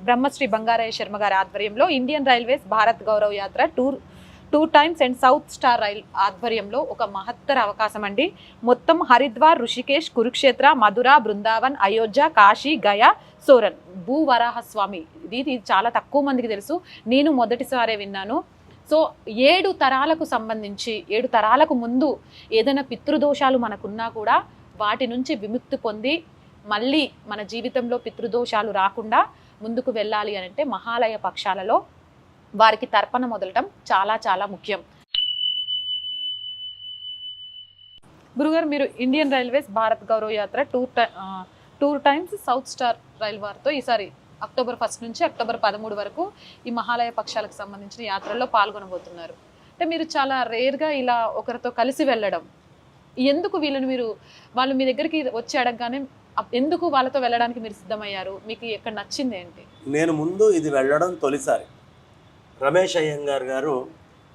బ్రహ్మశ్రీ బంగారయ్య శర్మ గారి ఆధ్వర్యంలో Indian railways Bharat Gaurav యాత్ర two times and south star rail ఆధ్వర్యంలో ఒక మహత్తర అవకాశం అండి. మొత్తం హరిద్వార్, ఋషికేశ్, కురుక్షేత్ర, మధుర, బృందావన్, అయోధ్య, కాశీ, గయా, సోరన్, భూవరాహస్వామి. ఇది చాలా తక్కువ మందికి తెలుసు, నేను మొదటిసారే విన్నాను. సో 7 తరాలకు సంబంధించి 7 తరాలకు ముందు ఏదైనా పితృదోషాలు మనకున్నా కూడా వాటి నుంచి విముక్తి పొంది మళ్ళీ మన జీవితంలో పితృదోషాలు రాకుండా ముందుకు వెళ్ళాలి అని అంటే మహాలయ పక్షాలలో వారికి తర్పణ మొదలటం చాలా చాలా ముఖ్యం. గురుగారు, మీరు ఇండియన్ రైల్వేస్ భారత్ గౌరవ్ యాత్ర two times south star rail వారితో ఈసారి అక్టోబర్ 1 నుంచి అక్టోబర్ 13 వరకు ఈ మహాలయ పక్షాలకు సంబంధించిన యాత్రల్లో పాల్గొనబోతున్నారు. అంటే మీరు చాలా రేర్గా ఇలా ఒకరితో కలిసి వెళ్ళడం, ఎందుకు వాళ్ళు మీ దగ్గరికి వచ్చి అడగగానే ఎందుకు వాళ్ళతో వెళ్ళడానికి మీరు సిద్ధమయ్యారు? మీకు ఎక్కడ నచ్చింది ఏంటి? నేను ముందు ఇది వెళ్ళడం తొలిసారి. రమేష్ అయ్యంగార్ గారు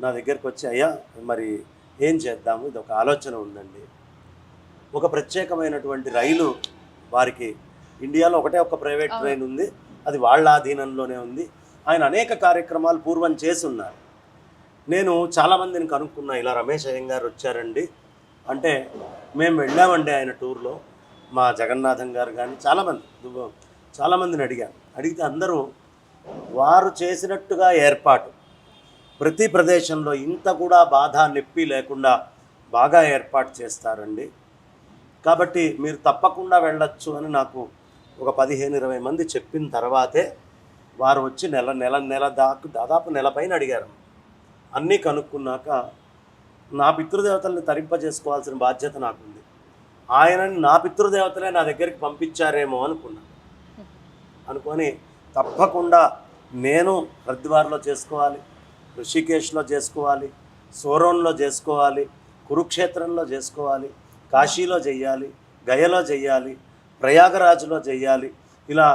నా దగ్గరికి వచ్చి, అయ్యా మరి ఏం చేద్దాము, ఇది ఒక ఆలోచన ఉందండి, ఒక ప్రత్యేకమైనటువంటి రైలు వారికి ఇండియాలో ఒకటే ఒక ప్రైవేట్ ట్రైన్ ఉంది, అది వాళ్ళ ఆధీనంలోనే ఉంది. ఆయన అనేక కార్యక్రమాలు పూర్వం చేసి ఉన్నారు. నేను చాలామందిని కనుక్కున్నా, ఇలా రమేష్ అయ్యంగారు వచ్చారండి అంటే, మేము వెళ్ళామండి ఆయన టూర్లో, మా జగన్నాథన్ గారు కానీ చాలామందిని అడిగితే అందరూ వారు చేసినట్టుగా ఏర్పాటు ప్రతి ప్రదేశంలో ఇంత కూడా బాధ నొప్పి లేకుండా బాగా ఏర్పాటు చేస్తారండి, కాబట్టి మీరు తప్పకుండా వెళ్ళొచ్చు అని నాకు ఒక 15-20 మంది చెప్పిన తర్వాతే వారు వచ్చి నెల దాదాపు నెల పైన అడిగారు. అన్నీ కనుక్కున్నాక నా పితృదేవతల్ని తరింపజేసుకోవాల్సిన బాధ్యత నాకుంది. ఆయనని నా పితృదేవతలే నా దగ్గరికి పంపించారేమో అనుకొని తప్పకుండా నేను హరిద్వార్లో చేసుకోవాలి, ఋషికేశ్లో చేసుకోవాలి, సోరోన్లో చేసుకోవాలి, కురుక్షేత్రంలో చేసుకోవాలి, కాశీలో చెయ్యాలి, గయలో చెయ్యాలి, ప్రయాగరాజ్లో చెయ్యాలి, ఇలా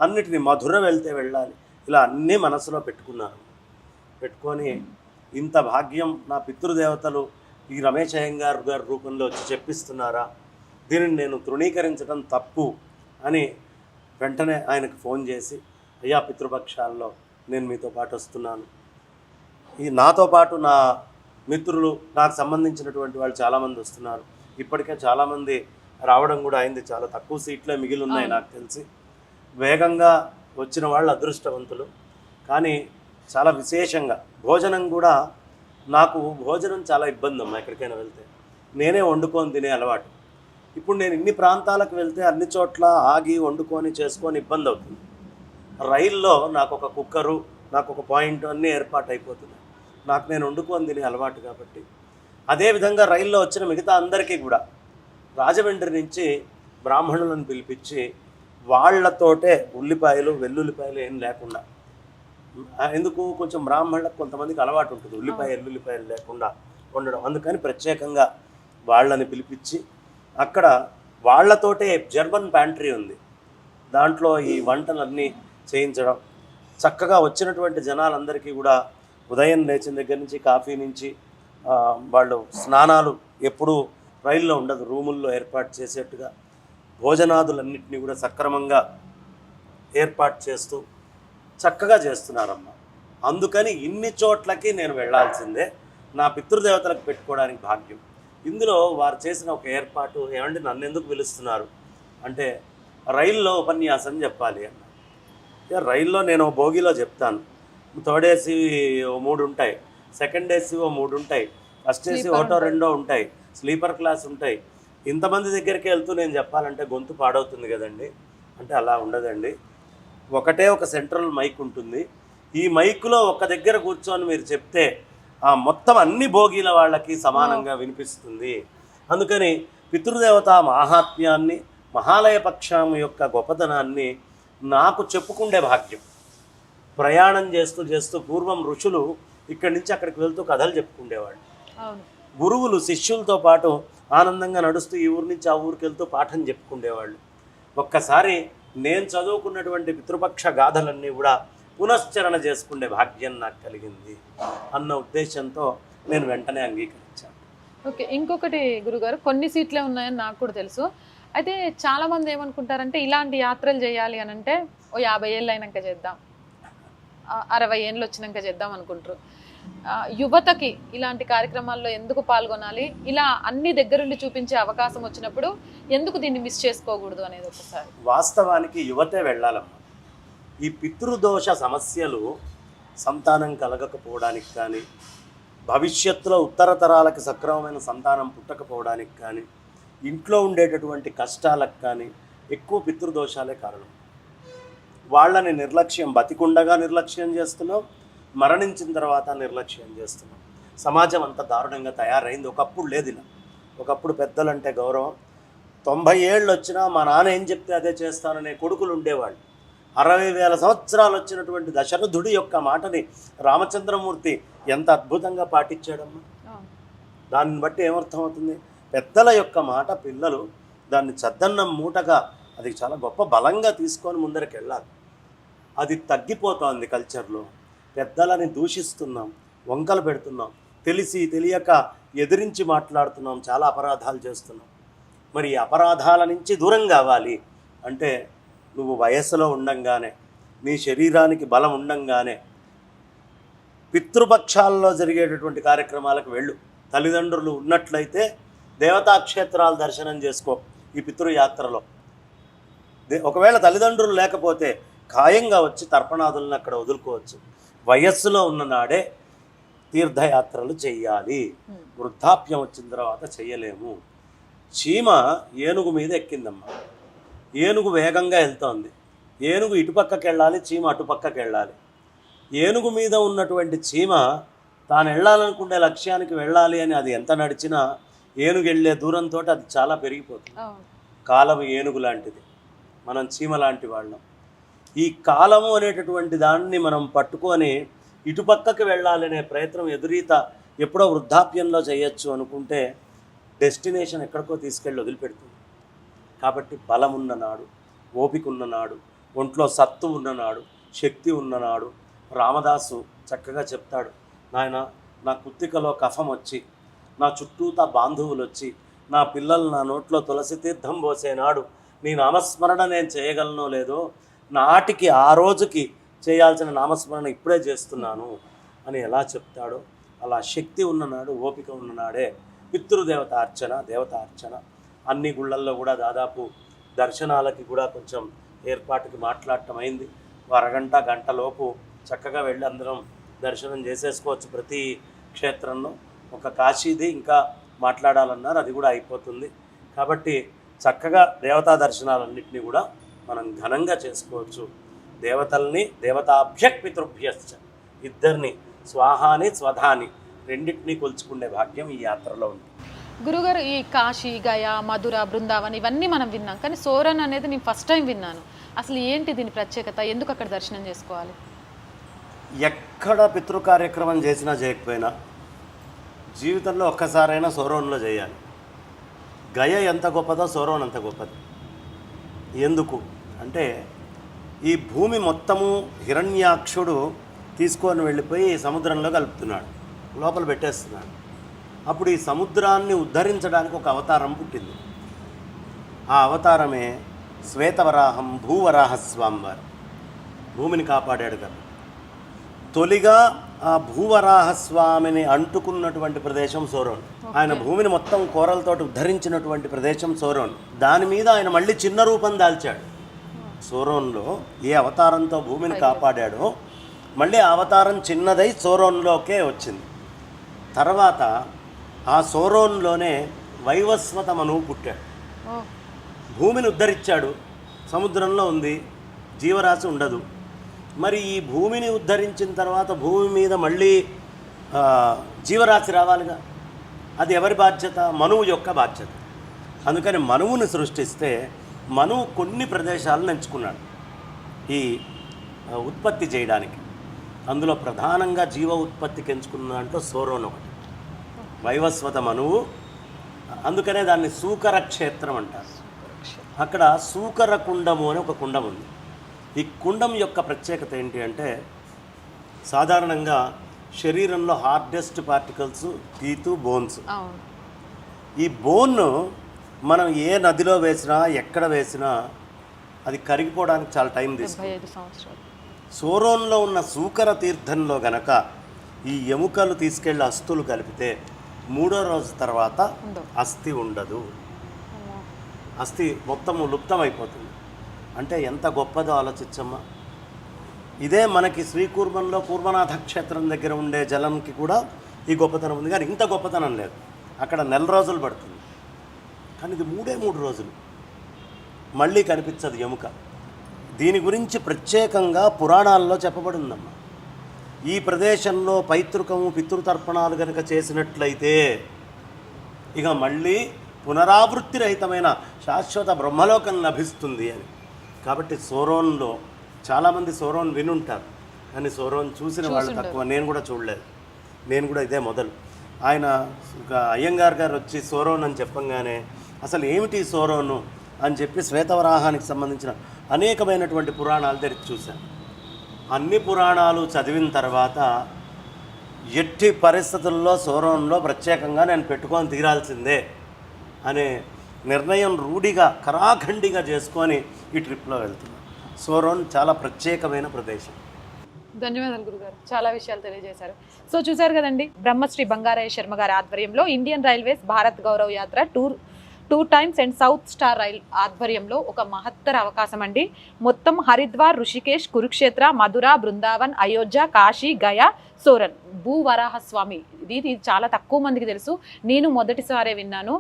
అన్నిటినీ మధుర వెళ్తే వెళ్ళాలి, ఇలా అన్నీ మనసులో పెట్టుకొని ఇంత భాగ్యం నా పితృదేవతలు ఈ రమేష్ అయ్యంగార్ గారి రూపంలో వచ్చి చెప్పిస్తున్నారా, దీనిని నేను తృణీకరించడం తప్పు అని వెంటనే ఆయనకు ఫోన్ చేసి, అయ్యా పితృపక్షాల్లో నేను మీతో పాటు వస్తున్నాను, నాతో పాటు నా మిత్రులు నాకు సంబంధించినటువంటి వాళ్ళు చాలామంది వస్తున్నారు, ఇప్పటికే చాలామంది రావడం కూడా అయింది, చాలా తక్కువ సీట్లే మిగిలి ఉన్నాయి నాకు తెలిసి. వేగంగా వచ్చిన వాళ్ళు అదృష్టవంతులు. కానీ చాలా విశేషంగా భోజనం కూడా, నాకు భోజనం చాలా ఇబ్బంది అమ్మా, ఎక్కడికైనా వెళ్తే నేనే వండుకొని తినే అలవాటు. ఇప్పుడు నేను ఇన్ని ప్రాంతాలకు వెళ్తే అన్ని చోట్ల ఆగి వండుకొని చేసుకొని ఇబ్బంది అవుతుంది. రైల్లో నాకు ఒక కుక్కరు, నాకు ఒక పాయింట్ అన్నీ ఏర్పాటు అయిపోతున్నాయి, నాకు నేను వండుకొని తినే అలవాటు కాబట్టి. అదేవిధంగా రైల్లో వచ్చిన మిగతా అందరికీ కూడా రాజమండ్రి నుంచి బ్రాహ్మణులను పిలిపించి వాళ్లతోటే ఉల్లిపాయలు వెల్లుల్లిపాయలు ఏం లేకుండా, ఎందుకు కొంచెం బ్రాహ్మణులకు కొంతమందికి అలవాటు ఉంటుంది ఎల్లుల్లిపాయలు లేకుండా వండడం, అందుకని ప్రత్యేకంగా వాళ్ళని పిలిపించి అక్కడ వాళ్లతోటే జర్మన్ ప్యాంట్రీ ఉంది, దాంట్లో ఈ వంటలన్నీ చేయించడం, చక్కగా వచ్చినటువంటి జనాలందరికీ కూడా ఉదయం లేచిన దగ్గర నుంచి కాఫీ నుంచి వాళ్ళు స్నానాలు ఎప్పుడూ రైల్లో ఉండదు, రూముల్లో ఏర్పాటు చేసేట్టుగా భోజనాదులన్నింటినీ కూడా సక్రమంగా ఏర్పాటు చేస్తూ చక్కగా చేస్తున్నారమ్మా. అందుకని ఇన్ని చోట్లకి నేను వెళ్ళాల్సిందే, నా పితృదేవతలకు పెట్టుకోవడానికి భాగ్యం. ఇందులో వారు చేసిన ఒక ఏర్పాటు, ఏమంటే నన్ను ఎందుకు పిలుస్తున్నారు అంటే, రైల్లో ఉపన్యాసం చెప్పాలి అన్న. రైల్లో నేను భోగిలో చెప్తాను, థర్డ్ ఏసీ 3 ఉంటాయి, సెకండ్ ఏసీ 3 ఉంటాయి, ఫస్ట్ ఏసీ 1-2 ఉంటాయి, స్లీపర్ క్లాస్ ఉంటాయి. ఇంతమంది దగ్గరికి వెళ్తూ నేను చెప్పాలంటే గొంతు పాడవుతుంది కదండి అంటే, అలా ఉండదండి. ఒకటే ఒక సెంట్రల్ మైక్ ఉంటుంది, ఈ మైక్లో ఒక దగ్గర కూర్చొని మీరు చెప్తే ఆ మొత్తం అన్ని భోగిల వాళ్ళకి సమానంగా వినిపిస్తుంది. అందుకని పితృదేవత మాహాత్మ్యాన్ని, మహాలయ పక్షం యొక్క గొప్పతనాన్ని నాకు చెప్పుకుండే భాగ్యం. ప్రయాణం చేస్తూ పూర్వం ఋషులు ఇక్కడి నుంచి అక్కడికి వెళ్తూ కథలు చెప్పుకుండేవాళ్ళు. గురువులు శిష్యులతో పాటు ఆనందంగా నడుస్తూ ఈ ఊరి నుంచి ఆ ఊరికి వెళ్తూ పాఠం చెప్పుకుండేవాళ్ళు. ఒక్కసారి నేను చదువుకున్నటువంటి పితృపక్ష గాథలన్నీ కూడా పునశ్చరణ చేసుకునే భాగ్యం నాకు కలిగింది అన్న ఉద్దేశంతో నేను వెంటనే అంగీకరించాను. ఓకే, ఇంకొకటి గురుగారు, కొన్ని సీట్లే ఉన్నాయని నాకు కూడా తెలుసు. అయితే చాలా మంది ఏమనుకుంటారంటే ఇలాంటి యాత్రలు చేయాలి అని అంటే ఓ 50 ఏళ్ళు అయినాక చేద్దాం, 60 ఏళ్ళు వచ్చినాక చేద్దాం అనుకుంటారు. యువతకి ఇలాంటి కార్యక్రమాల్లో ఎందుకు పాల్గొనాలి, ఇలా అన్ని దగ్గరుండి చూపించే అవకాశం వచ్చినప్పుడు ఎందుకు దీన్ని మిస్ చేసుకోకూడదు అనేది ఒకసారి. వాస్తవానికి యువతే వెళ్ళాలమ్మా. ఈ పితృదోష సమస్యలు సంతానం కలగకపోవడానికి కానీ, భవిష్యత్తులో ఉత్తర తరాలకు సక్రమమైన సంతానం పుట్టకపోవడానికి కానీ, ఇంట్లో ఉండేటటువంటి కష్టాలకు కానీ ఎక్కువ పితృదోషాలే కారణం. వాళ్ళని నిర్లక్ష్యం, బతికుండగా నిర్లక్ష్యం చేస్తున్నాం, మరణించిన తర్వాత నిర్లక్ష్యం చేస్తున్నాం. సమాజం అంత దారుణంగా తయారైంది. ఒకప్పుడు లేదు ఇలా. ఒకప్పుడు పెద్దలంటే గౌరవం. 90 ఏళ్ళు వచ్చినా మా నాన్న ఏం చెప్తే అదే చేస్తాననే కొడుకులు ఉండేవాళ్ళు. 60,000 సంవత్సరాలు వచ్చినటువంటి దశరథుడి యొక్క మాటని రామచంద్రమూర్తి ఎంత అద్భుతంగా పాటించాడమ్మా. దాన్ని బట్టి ఏమర్థమవుతుంది? పెద్దల యొక్క మాట పిల్లలు దాన్ని చద్దన్నం మూటగా అది చాలా గొప్ప బలంగా తీసుకొని ముందరికి వెళ్ళాలి. అది తగ్గిపోతోంది కల్చర్లో. పెద్దలని దూషిస్తున్నాం, వంకలు పెడుతున్నాం, తెలిసి తెలియక ఎదిరించి మాట్లాడుతున్నాం, చాలా అపరాధాలు చేస్తున్నాం. మరి ఈ అపరాధాల నుంచి దూరం కావాలి అంటే నువ్వు వయస్సులో ఉండంగానే, నీ శరీరానికి బలం ఉండంగానే పితృపక్షాల్లో జరిగేటటువంటి కార్యక్రమాలకు వెళ్ళు. తల్లిదండ్రులు ఉన్నట్లయితే దేవతాక్షేత్రాలు దర్శనం చేసుకో ఈ పితృయాత్రలో. ఒకవేళ తల్లిదండ్రులు లేకపోతే ఖాయంగా వచ్చి తర్పణాదులను అక్కడ వదులుకోవచ్చు. వయస్సులో ఉన్ననాడే తీర్థయాత్రలు చెయ్యాలి. వృద్ధాప్యం వచ్చిన తర్వాత చెయ్యలేము. చీమ ఏనుగు మీద ఎక్కిందమ్మా. ఏనుగు వేగంగా వెళ్తోంది. ఏనుగు ఇటుపక్కకి వెళ్ళాలి, చీమ అటుపక్కకి వెళ్ళాలి. ఏనుగు మీద ఉన్నటువంటి చీమ తాను వెళ్ళాలనుకునే లక్ష్యానికి వెళ్ళాలి అని అది ఎంత నడిచినా ఏనుగు వెళ్ళే దూరంతో అది చాలా పెరిగిపోతుంది. కాలం ఏనుగు లాంటిది, మనం చీమ లాంటి వాళ్ళం. ఈ కాలము అనేటటువంటి దాన్ని మనం పట్టుకొని ఇటుపక్కకి వెళ్ళాలనే ప్రయత్నం ఎదురీత ఎప్పుడో వృద్ధాప్యంలో చేయొచ్చు అనుకుంటే డెస్టినేషన్ ఎక్కడికో తీసుకెళ్ళి వదిలిపెడుతుంది. కాబట్టి బలం ఉన్ననాడు, ఓపిక ఉన్ననాడు, ఒంట్లో సత్తు ఉన్ననాడు, శక్తి ఉన్ననాడు రామదాసు చక్కగా చెప్తాడు, నాయన నా కుత్తికలో కఫం వచ్చి, నా చుట్టూతా బాంధువులు వచ్చి, నా పిల్లలు నా నోట్లో తులసి తీర్థం పోసేనాడు నీ నామస్మరణ నేను చేయగలనో లేదో, నాటికి ఆ రోజుకి చేయాల్సిన నామస్మరణ ఇప్పుడే చేస్తున్నాను అని ఎలా చెప్తాడో అలా శక్తి ఉన్ననాడు, ఓపిక ఉన్ననాడే పితృదేవత అర్చన, దేవత అర్చన. అన్ని గుళ్ళల్లో కూడా దాదాపు దర్శనాలకి కూడా కొంచెం ఏర్పాటుకి మాట్లాడటం అయింది. అరగంట గంటలోపు చక్కగా వెళ్ళి అందరం దర్శనం చేసేసుకోవచ్చు. ప్రతి క్షేత్రంలో ఒక కాశీది ఇంకా మాట్లాడాలన్నారు, అది కూడా అయిపోతుంది. కాబట్టి చక్కగా దేవతా దర్శనాలన్నింటినీ కూడా మనం ఘనంగా చేసుకోవచ్చు. దేవతల్ని దేవతాభ్యక్ పితృభ్యశ్చ, ఇద్దరిని స్వాహాని స్వధాని రెండింటినీ కొలుచుకునే భాగ్యం ఈ యాత్రలో ఉంది. గురుగారు, ఈ కాశీ, గయా, మధుర, బృందావన్ ఇవన్నీ మనం విన్నాం, కానీ సోరన్ అనేది నేను ఫస్ట్ టైం విన్నాను. అసలు ఏంటి దీని ప్రత్యేకత? ఎందుకు అక్కడ దర్శనం చేసుకోవాలి? ఎక్కడ పితృ కార్యక్రమం చేసినా చేయకపోయినా జీవితంలో ఒక్కసారైనా సోరోన్లో చేయాలి. గయ ఎంత గొప్పదో సోరోన్ అంత గొప్పది. ఎందుకు అంటే ఈ భూమి మొత్తము హిరణ్యాక్షుడు తీసుకొని వెళ్ళిపోయి సముద్రంలో కలుపుతున్నాడు, లోపల పెట్టేస్తున్నాడు. అప్పుడు ఈ సముద్రాన్ని ఉద్ధరించడానికి ఒక అవతారం పుట్టింది. ఆ అవతారమే శ్వేతవరాహం భూవరాహస్వామివారు. భూమిని కాపాడాడు కదా. తొలిగా ఆ భూవరాహస్వామిని అంటుకున్నటువంటి ప్రదేశం సోరోన్. ఆయన భూమిని మొత్తం కోరలతోటి ఉద్ధరించినటువంటి ప్రదేశం సోరోన్. దాని మీద ఆయన మళ్ళీ చిన్న రూపం దాల్చాడు. సోరోన్లో ఏ అవతారంతో భూమిని కాపాడాడో మళ్ళీ ఆ అవతారం చిన్నదై సోరోన్లోకే వచ్చింది. తర్వాత ఆ సోరోన్లోనే వైవస్వత మనువు పుట్టాడు. భూమిని ఉద్ధరించాడు. సముద్రంలో ఉంది, జీవరాశి ఉండదు. మరి ఈ భూమిని ఉద్ధరించిన తర్వాత భూమి మీద మళ్ళీ జీవరాశి రావాలిగా. అది ఎవరి బాధ్యత? మనువు యొక్క బాధ్యత. అందుకని మనువుని సృష్టిస్తే మనువు కొన్ని ప్రదేశాలను ఎంచుకున్నాడు ఈ ఉత్పత్తి చేయడానికి. అందులో ప్రధానంగా జీవ ఉత్పత్తికి ఎంచుకున్న దాంట్లో సోరోన్ ఒకటి, వైవస్వత మనువు. అందుకనే దాన్ని సూకర క్షేత్రం అంటారు. అక్కడ సూకర కుండము అని ఒక కుండం ఉంది. ఈ కుండం యొక్క ప్రత్యేకత ఏంటి అంటే, సాధారణంగా శరీరంలో హార్డెస్ట్ పార్టికల్స్ టీత్, బోన్స్. ఈ బోన్ మనం ఏ నదిలో వేసినా ఎక్కడ వేసినా అది కరిగిపోవడానికి చాలా టైం తీసుకుంటుంది. 75 సంవత్సరాలు. సోరోన్లో ఉన్న సూకర తీర్థంలో గనక ఈ ఎముకలు తీసుకెళ్ళి అస్థులు కలిపితే 3వ రోజు తర్వాత అస్థి ఉండదు, అస్థి మొత్తము లుప్తమైపోతుంది. అంటే ఎంత గొప్పదో ఆలోచించమ్మా. ఇదే మనకి శ్రీకూర్మంలో కూర్మనాథ క్షేత్రం దగ్గర ఉండే జలంకి కూడా ఈ గొప్పతనం ఉంది, కానీ ఇంత గొప్పతనం లేదు. అక్కడ 4 రోజులు పడుతుంది, కానీ ఇది 3 రోజులు మళ్ళీ కనిపించదు ఎముక. దీని గురించి ప్రత్యేకంగా పురాణాల్లో చెప్పబడిందమ్మా. ఈ ప్రదేశంలో పైతృకము పితృతర్పణాలు కనుక చేసినట్లయితే ఇక మళ్ళీ పునరావృత్తి రహితమైన శాశ్వత బ్రహ్మలోకం లభిస్తుంది అని. కాబట్టి సోరోన్లో చాలామంది సోరోన్ వినుంటారు, కానీ సోరోన్ చూసిన వాళ్ళు తక్కువ. నేను కూడా చూడలేదు, నేను కూడా ఇదే మొదలు. ఆయన అయ్యంగార్ గారు వచ్చి సోరోన్ అని చెప్పంగానే అసలు ఏమిటి సోరోను అని చెప్పి శ్వేతవరాహానికి సంబంధించిన అనేకమైనటువంటి పురాణాలు తెరిచి చూశాను. అన్ని పురాణాలు చదివిన తర్వాత ఎట్టి పరిస్థితుల్లో సోరోన్లో ప్రత్యేకంగా నేను పెట్టుకొని తీరాల్సిందే అనే నిర్ణయం రూఢిగా కరాఖండిగా చేసుకొని ఈ ట్రిప్లో వెళ్తున్నాను. సోరోన్ చాలా ప్రత్యేకమైన ప్రదేశం. ధన్యవాదాలు గురుగారు, చాలా విషయాలు తెలియజేశారు. సో చూశారు కదండి, బ్రహ్మశ్రీ బంగారయ్య శర్మ గారి ఆధ్వర్యంలో ఇండియన్ రైల్వేస్ భారత్ గౌరవ్ యాత్ర two times and south star rail ఆధ్వర్యంలో ఒక మహత్తర అవకాశం అండి. మొత్తం హరిద్వార్, ఋషికేశ్, కురుక్షేత్ర, మధుర, బృందావన్, అయోధ్య, కాశీ, గయా, సోరన్. భూవరాహస్వామి ఇది చాలా తక్కువ మందికి తెలుసు, నేను మొదటిసారే విన్నాను.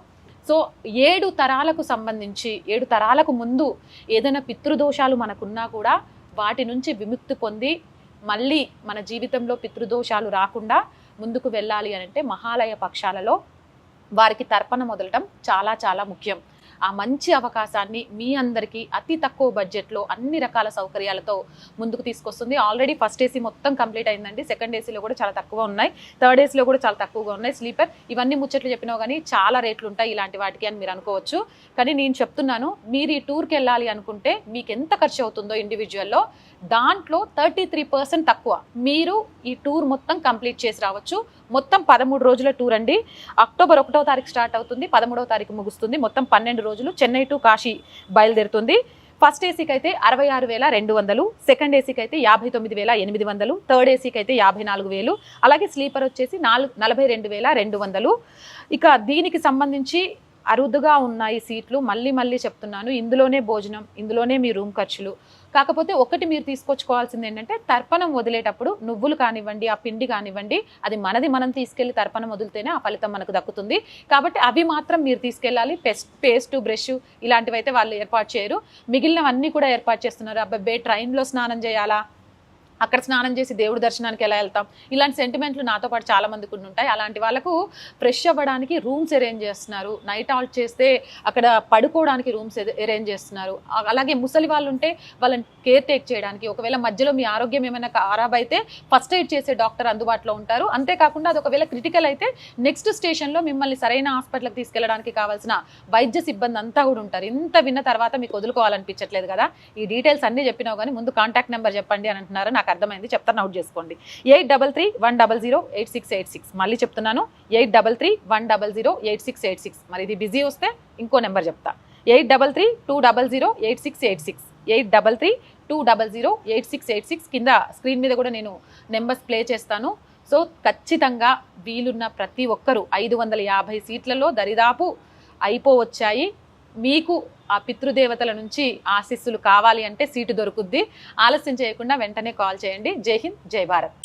సో 7 తరాలకు సంబంధించి 7 తరాలకు ముందు ఏదైనా పితృదోషాలు మనకున్నా కూడా వాటి నుంచి విముక్తి పొంది మళ్ళీ మన జీవితంలో పితృదోషాలు రాకుండా ముందుకు వెళ్ళాలి అంటే మహాలయ పక్షాలలో వారికి తర్పణ మొదలటం చాలా చాలా ముఖ్యం. ఆ మంచి అవకాశాన్ని మీ అందరికీ అతి తక్కువ బడ్జెట్లో అన్ని రకాల సౌకర్యాలతో ముందుకు తీసుకొస్తుంది. ఆల్రెడీ ఫస్ట్ ఏసీ మొత్తం కంప్లీట్ అయిందండి, సెకండ్ ఏసీలో కూడా చాలా తక్కువ ఉన్నాయి, థర్డ్ ఏసీలో కూడా చాలా తక్కువగా ఉన్నాయి, స్లీపర్. ఇవన్నీ ముచ్చట్లు చెప్పినావు కానీ చాలా రేట్లు ఉంటాయి ఇలాంటి వాటికి అని మీరు అనుకోవచ్చు. కానీ నేను చెప్తున్నాను, మీరు ఈ టూర్కి వెళ్ళాలి అనుకుంటే మీకు ఎంత ఖర్చు అవుతుందో ఇండివిజువల్లో దాంట్లో 33% తక్కువ మీరు ఈ టూర్ మొత్తం కంప్లీట్ చేసి రావచ్చు. మొత్తం 13 రోజుల టూర్ అండి. అక్టోబర్ 1వ తారీఖు స్టార్ట్ అవుతుంది, 13వ తారీఖు ముగుస్తుంది. మొత్తం 12 రోజులు చెన్నై టు కాశీ బయలుదేరుతుంది. ఫస్ట్ ఏసీకి అయితే 66,200, సెకండ్ ఏసీకి అయితే 59,800, థర్డ్ ఏసీకి అయితే 54,000, అలాగే స్లీపర్ వచ్చేసి 42,200. ఇక దీనికి సంబంధించి అరుదుగా ఉన్నాయి సీట్లు. మళ్ళీ చెప్తున్నాను, ఇందులోనే భోజనం, ఇందులోనే మీ రూమ్ ఖర్చులు. కాకపోతే ఒకటి మీరు తీసుకొచ్చుకోవాల్సింది ఏంటంటే తర్పణం వదిలేటప్పుడు నువ్వులు కానివ్వండి, ఆ పిండి కానివ్వండి, అది మనది మనం తీసుకెళ్లి తర్పణం వదిలితేనే ఆ ఫలితం మనకు దక్కుతుంది. కాబట్టి అవి మాత్రం మీరు తీసుకెళ్ళాలి. పేస్ట్, బ్రష్ ఇలాంటివి అయితే వాళ్ళు ఏర్పాటు చేయరు. మిగిలినవన్నీ కూడా ఏర్పాటు చేస్తున్నారు. అబ్బాయి ట్రైన్లో స్నానం చేయాలా, అక్కడ స్నానం చేసి దేవుడి దర్శనానికి ఎలా వెళ్తాం, ఇలాంటి సెంటిమెంట్లు నాతో పాటు చాలా మందికి ఉంటాయి. అలాంటి వాళ్ళకు ఫ్రెష్ అవ్వడానికి రూమ్స్ అరేంజ్ చేస్తున్నారు, నైట్ అవుట్ చేస్తే అక్కడ పడుకోవడానికి రూమ్స్ అరేంజ్ చేస్తున్నారు. అలాగే ముసలి వాళ్ళు ఉంటే వాళ్ళని కేర్ టేక్ చేయడానికి, ఒకవేళ మధ్యలో మీ ఆరోగ్యం ఏమైనా ఖరాబ్ అయితే ఫస్ట్ ఎయిడ్ చేసే డాక్టర్ అందుబాటులో ఉంటారు. అంతేకాకుండా అది ఒకవేళ క్రిటికల్ అయితే నెక్స్ట్ స్టేషన్లో మిమ్మల్ని సరైన హాస్పిటల్కి తీసుకెళ్ళడానికి కావాల్సిన వైద్య సిబ్బంది అంతా కూడా ఉంటారు. ఇంత విన్న తర్వాత మీకు వదులుకోవాలనిపించట్లేదు కదా. ఈ డీటెయిల్స్ అన్నీ చెప్పినావు కానీ ముందు కాంటాక్ట్ నెంబర్ చెప్పండి అని అంటున్నారు. నాకు అర్థమైంది, చెప్తాను, నోట్ చేసుకోండి. 8331008686. మళ్ళీ చెప్తున్నాను, 8331008686. మరి ఇది బిజీ వస్తే ఇంకో నెంబర్ చెప్తా, 8332008686, 8332008686. కింద స్క్రీన్ మీద కూడా నేను నెంబర్స్ ప్లే చేస్తాను. సో ఖచ్చితంగా వీలున్న ప్రతి ఒక్కరూ 550 సీట్లలో దరిదాపు అయిపోవచ్చాయి. మీకు ఆ పితృదేవతల నుంచి ఆశీస్సులు కావాలి అంటే సీటు దొరుకుద్ది. ఆలస్యం చేయకుండా వెంటనే కాల్ చేయండి. జై హింద్, జై భారత్.